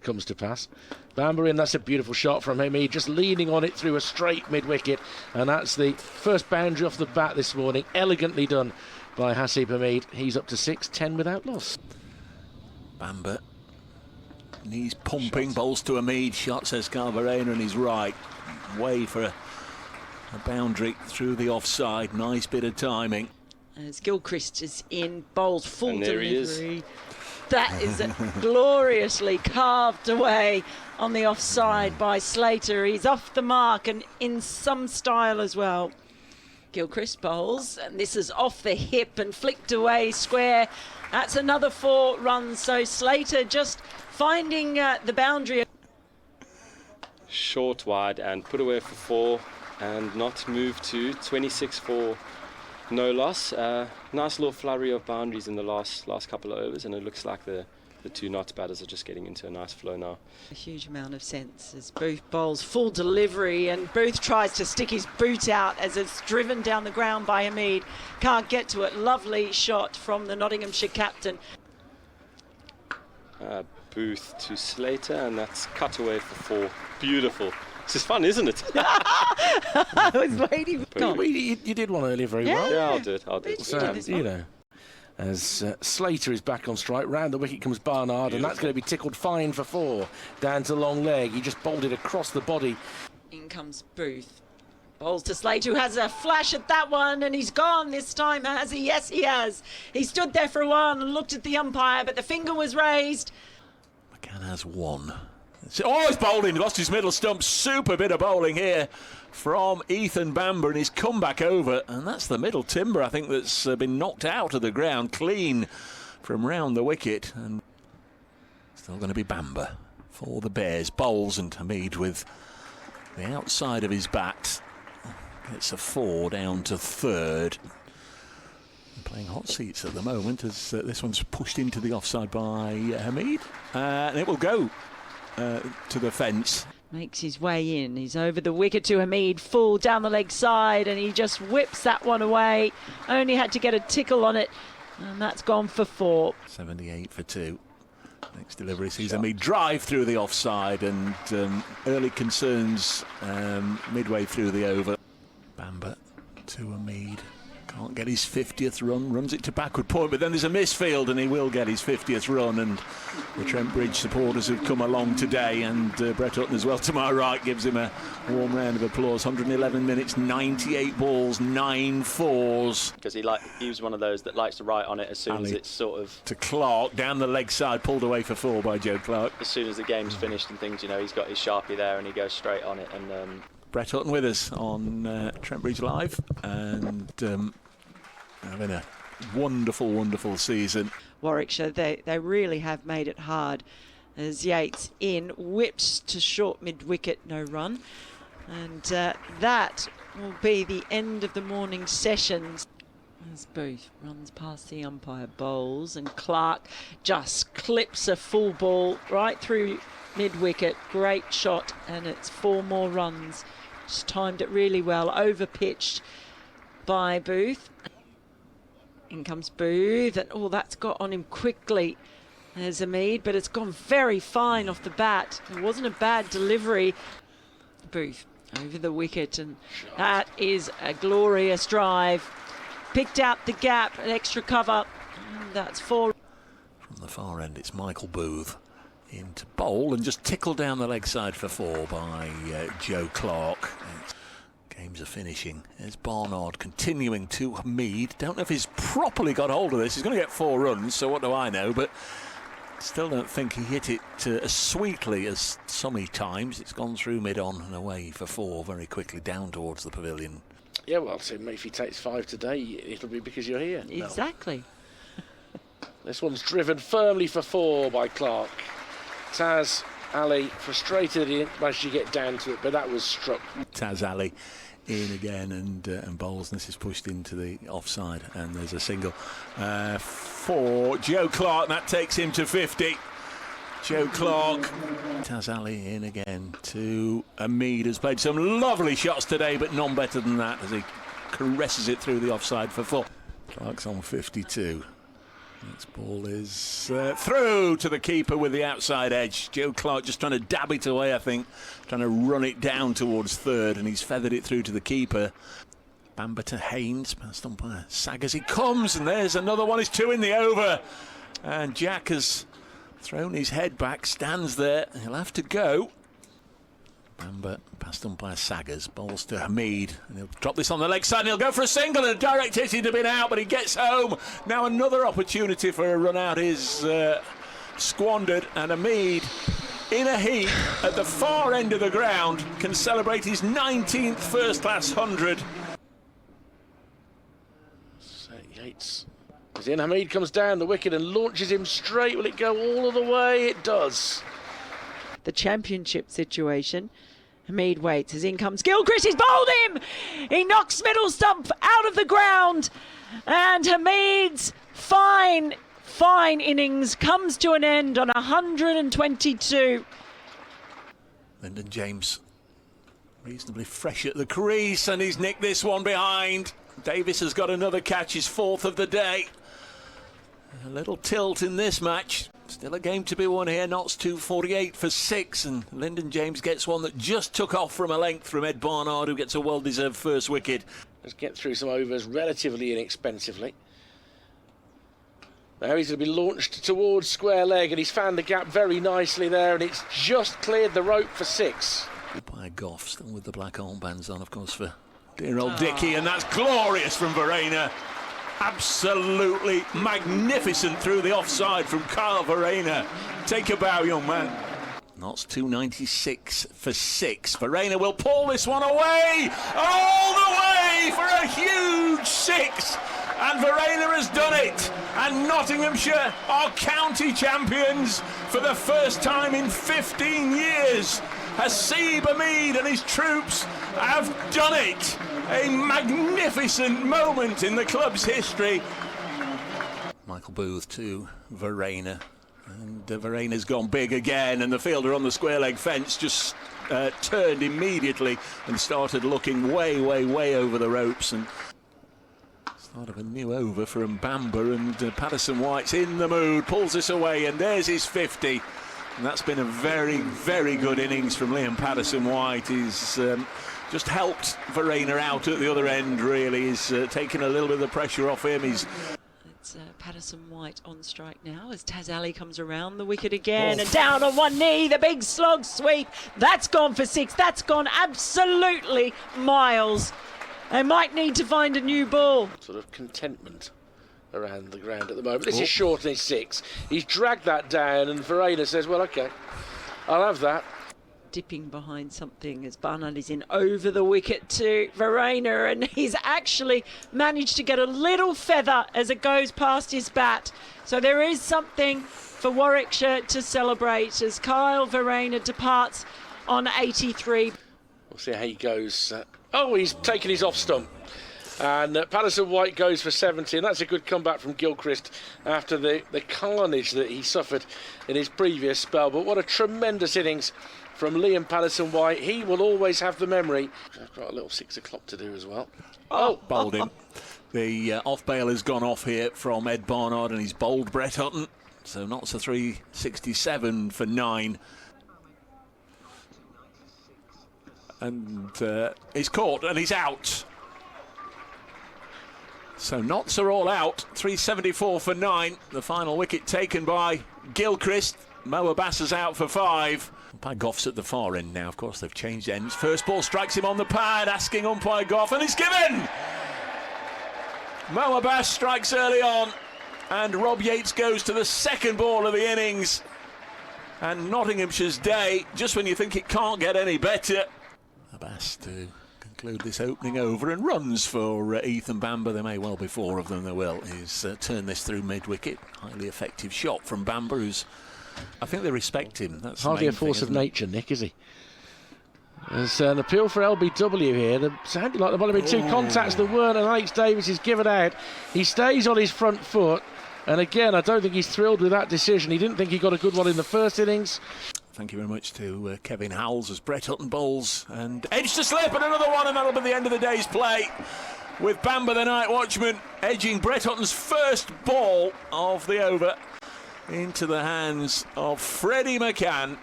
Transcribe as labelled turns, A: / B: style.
A: comes to pass. Bamber in, that's a beautiful shot from Hameed, just leaning on it through a straight mid-wicket, and that's the first boundary off the bat this morning. Elegantly done by Hameed. He's up to 6-10 without loss.
B: Bamber, knees pumping, bowls to Hameed, shot says Carverena, and he's right. Way for a boundary through the offside. Nice bit of timing.
C: As Gilchrist is in, bowls full
D: And there he
C: delivery.
D: is.
C: That is gloriously carved away on the offside by Slater. He's off the mark and in some style as well. Gilchrist bowls, and this is off the hip and flicked away square. That's another 4 runs. So Slater just finding the boundary.
D: Short wide and put away for 4 and not move to 26 for no loss. Nice little flurry of boundaries in the last couple of overs, and it looks like the 2 Notts batters are just getting into a nice flow now.
C: A huge amount of sense as Booth bowls full delivery, and Booth tries to stick his boot out as it's driven down the ground by Hameed. Can't get to it. Lovely shot from the Nottinghamshire captain.
D: Booth to Slater, and that's cut away for 4. Beautiful. This is fun, isn't it?
C: I was waiting.
A: You did one earlier very well.
D: Yeah, I'll do it.
A: So, you know, as Slater is back on strike, round the wicket comes Barnard, and that's going to be tickled fine for 4. Down to long leg. He just bowled it across the body.
C: In comes Booth. Bowls to Slater, who has a flash at that one, and he's gone this time, has he? Yes, he has. He stood there for a while and looked at the umpire, but the finger was raised.
B: McCann has 1. Oh, he's bowling, lost his middle stump. Super bit of bowling here from Ethan Bamber, and he's come back over, and that's the middle timber, I think, that's been knocked out of the ground clean from round the wicket. And still going to be Bamber for the Bears. Bowls, and Hameed with the outside of his bat gets a 4 down to 3rd. Playing hot seats at the moment as this one's pushed into the offside by Hameed, and it will go to the fence.
C: Makes his way in. He's over the wicket to Hameed, full down the leg side, and he just whips that one away. Only had to get a tickle on it, and that's gone for 4.
B: 78 for 2. Next delivery sees Hameed drive through the offside, and early concerns midway through the over. Bamber to Hameed. Can't get his 50th run, runs it to backward point, but then there's a misfield, and he will get his 50th run. And the Trent Bridge supporters have come along today, and Brett Hutton as well to my right gives him a warm round of applause. 111 minutes, 98 balls, 9 fours.
E: Because he was one of those that likes to write on it as soon as it's sort of...
B: To Clarke, down the leg side, pulled away for 4 by Joe Clarke.
E: As soon as the game's finished and things, you know, he's got his Sharpie there and he goes straight on it. And
B: Brett Hutton with us on Trent Bridge Live, and having a wonderful, wonderful season.
C: Warwickshire, they really have made it hard. As Yates in, whips to short mid-wicket, no run. And that will be the end of the morning sessions. As Booth runs past the umpire, bowls, and Clarke just clips a full ball right through mid-wicket. Great shot, and it's 4 more runs. Just timed it really well, over-pitched by Booth. In comes Booth, and that's got on him quickly. There's Hameed, but it's gone very fine off the bat. It wasn't a bad delivery. Booth over the wicket, and that is a glorious drive. Picked out the gap, an extra cover, and that's 4.
B: From the far end, it's Michael Booth into bowl, and just tickled down the leg side for 4 by Joe Clarke. Games are finishing. There's Barnard continuing to Hameed. Don't know if he's properly got hold of this. He's going to get 4 runs, so what do I know? But still don't think he hit it as sweetly as some times. It's gone through mid-on and away for 4 very quickly down towards the pavilion.
A: Yeah, well, so if he takes 5 today, it'll be because you're here.
C: Exactly.
A: No. This one's driven firmly for 4 by Clarke. Taz Ali frustrated, he didn't manage to get down to it, but that was struck.
B: Taz Ali in again, and bowls, and this is pushed into the offside, and there's a single for Joe Clarke, and that takes him to 50. Joe Clarke. Taz Ali in again to Hameed, has played some lovely shots today, but none better than that as he caresses it through the offside for 4. Clarke's on 52. This ball is through to the keeper with the outside edge. Joe Clarke just trying to dab it away, I think. Trying to run it down towards third, and he's feathered it through to the keeper. Bamber to Haynes, passed on by Sag as he comes, and there's another one. It's 2 in the over. And Jack has thrown his head back, stands there. He'll have to go. Bamber passed on by Saggers, bowls to Hameed, and he'll drop this on the leg side, and he'll go for a single, and a direct hit. He'd have been out, but he gets home. Now another opportunity for a run out is squandered, and Hameed, in a heat at the far end of the ground, can celebrate his 19th first-class 100.
A: So Yates is in. Hameed comes down the wicket and launches him straight. Will it go all of the way? It does.
C: The championship situation. Hameed waits as in comes Gilchrist. He's bowled him. He knocks middle stump out of the ground, and Hameed's fine innings comes to an end on 122.
B: Lyndon James reasonably fresh at the crease, and he's nicked this one behind. Davis has got another catch, his 4th of the day. A little tilt in this match. Still a game to be won here. Notts 248 for 6, and Lyndon James gets one that just took off from a length from Ed Barnard, who gets a well-deserved first wicket.
A: Let's get through some overs relatively inexpensively. Now he's going to be launched towards square leg, and he's found the gap very nicely there, and it's just cleared the rope for 6.
B: By Gough, still with the black armbands on, of course, for dear old Dickie, and that's glorious from Verena. Absolutely magnificent through the offside from Kyle Verena. Take a bow, young man. Notts 296 for 6. Verena will pull this one away, all the way for a huge 6. And Verena has done it. And Nottinghamshire are county champions for the first time in 15 years. Hameed and his troops have done it. A magnificent moment in the club's history. Michael Booth to Verena, and Verena's gone big again, and the fielder on the square leg fence just turned immediately and started looking way over the ropes, and start of a new over from Bamber, and Patterson White's in the mood, pulls this away, and there's his 50. And that's been a very good innings from Liam Patterson White. He's just helped Verena out at the other end, really. He's taken a little bit of the pressure off him. It's
C: Patterson White on strike now as Taz Ali comes around the wicket again, and down on one knee, the big slog sweep. That's gone for 6. That's gone absolutely miles. They might need to find a new ball.
A: Sort of contentment around the ground at the moment. This is short and it's 6. He's dragged that down, and Verena says, well, OK, I'll have that.
C: Dipping behind something as Barnard is in over the wicket to Verena, and he's actually managed to get a little feather as it goes past his bat. So there is something for Warwickshire to celebrate as Kyle Verena departs on 83.
A: We'll see how he goes. He's taken his off stump. And Patterson White goes for 70, and that's a good comeback from Gilchrist after the carnage that he suffered in his previous spell. But what a tremendous innings from Liam Patterson White. He will always have the memory. I've got a little 6 o'clock to do as well.
B: Bowled him. The off bail has gone off here from Ed Barnard, and he's bowled Brett Hutton. So Notts a 367 for 9. And he's caught, and he's out. So Notts are all out. 374 for 9. The final wicket taken by Gilchrist. Mo Abbas is out for 5. Umpire Gough's at the far end now. Of course, they've changed ends. First ball strikes him on the pad, asking umpire Gough, and it's given! Mo Abbas strikes early on, and Rob Yates goes to the second ball of the innings. And Nottinghamshire's day, just when you think it can't get any better. Abbas to conclude this opening over, and runs for Ethan Bamber. There may well be 4 of them. There will. He's turned this through mid-wicket. Highly effective shot from Bamber, who's, I think they respect him. That's
A: hardly a force of nature, Nick, is he? There's an appeal for LBW here. There sounded like there might have been 2 contacts. There weren't, and Alex Davis is given out. He stays on his front foot, and again, I don't think he's thrilled with that decision. He didn't think he got a good one in the first innings.
B: Thank you very much to Kevin Howells as Brett Hutton bowls, and edge to slip, and another one, and that'll be the end of the day's play. with Bamber the night watchman edging Brett Hutton's first ball of the over into the hands of Freddie McCann.